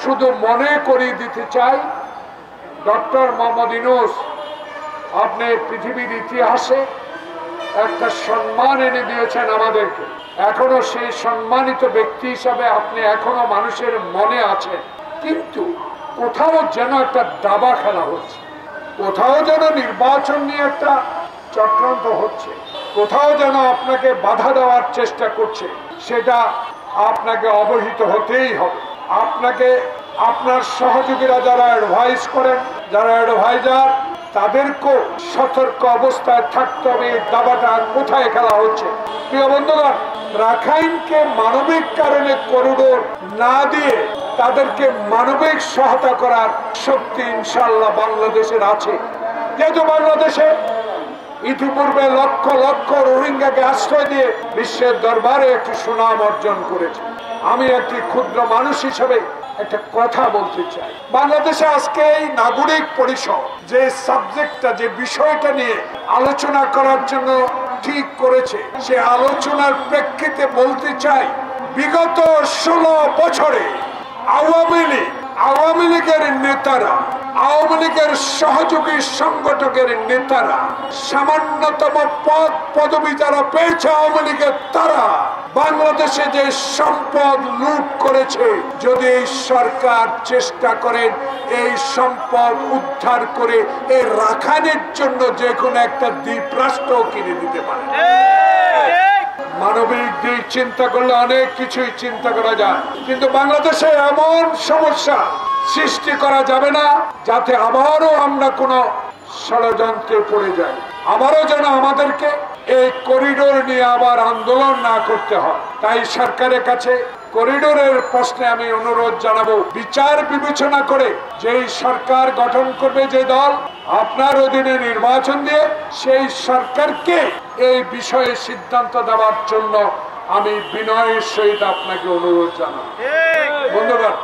শুধু মনে করিয়ে দিতে চাই, ডক্টর মোহাম্মদ ইউনূস আপনি পৃথিবীর ইতিহাসে একটা সম্মান এনে দিয়েছেন আমাদেরকে। এখনো সেই সম্মানিত ব্যক্তি হিসাবে আপনি এখনো মানুষের মনে আছেন, কিন্তু কোথাও যেন একটা দাবা খেলা হচ্ছে, কোথাও যেন নির্বাচন নিয়ে একটা চক্রান্ত হচ্ছে, কোথাও যেন আপনাকে বাধা দেওয়ার চেষ্টা করছে। সেটা আপনাকে অবহিত হতেই হবে। আপনাকে আপনার সহযোগীরা যারা অ্যাডভাইস করেন, যারা অ্যাডভাইজার, তাদেরকেও সতর্ক অবস্থায় থাকতে হবে এই দাবাটা কোথায় খেলা হচ্ছে। প্রিয় বন্ধুগণ, রাখাইনকে মানবিক কারণে করিডোর না দিয়ে তাদেরকে মানবিক সহায়তা করার শক্তি ইনশাআল্লাহ বাংলাদেশের আছে। যেহেতু বাংলাদেশে ইতিপূর্বে লক্ষ লক্ষ রোহিঙ্গাকে আশ্রয় দিয়ে বিশ্বের দরবারে একটি সুনাম অর্জন করেছে। আমি একটি ক্ষুদ্র মানুষ হিসেবে একটা কথা বলতে চাই। বাংলাদেশে আজকে এই নাগরিক পরিষদ যে সাবজেক্টটা, যে বিষয়টা নিয়ে আলোচনা করার জন্য ঠিক করেছে, সে আলোচনার প্রেক্ষিতে বলতে চাই, বিগত 16 বছরে আওয়ামী লীগের নেতারা, আওয়ামী লীগের সহযোগী সংগঠকের নেতারা, সামান্যতম পদ পদবি যারা পেয়েছে আওয়ামী লীগের, তারা বাংলাদেশে যে সম্পদ লুট করেছে, যদি এই সরকার চেষ্টা করেন এই সম্পদ উদ্ধার করে এই রাখাইনের জন্য যে কোনো একটা দ্বীপ রাষ্ট্র কিনে দিতে পারে। মানবিক দিক চিন্তা করলে অনেক কিছুই চিন্তা করা যায়, কিন্তু বাংলাদেশে এমন সমস্যা সৃষ্টি করা যাবে না যাতে আবারও আমরা কোনো ষড়যন্ত্রে পড়ে যাই, আবারও যেন আমাদেরকে এই করিডোর নিয়ে আবার আন্দোলন না করতে হয়। তাই সরকারের কাছে করিডোরের প্রশ্নে আমি অনুরোধ জানাবো, বিচার বিবেচনা করে যেই সরকার গঠন করবে, যে দল, আপনার অধীনে নির্বাচন দিয়ে সেই সরকারকে এই বিষয়ে সিদ্ধান্ত দেওয়ার জন্য আমি বিনয়ের সহিত আপনাকে অনুরোধ জানাবো। বন্ধুগণ,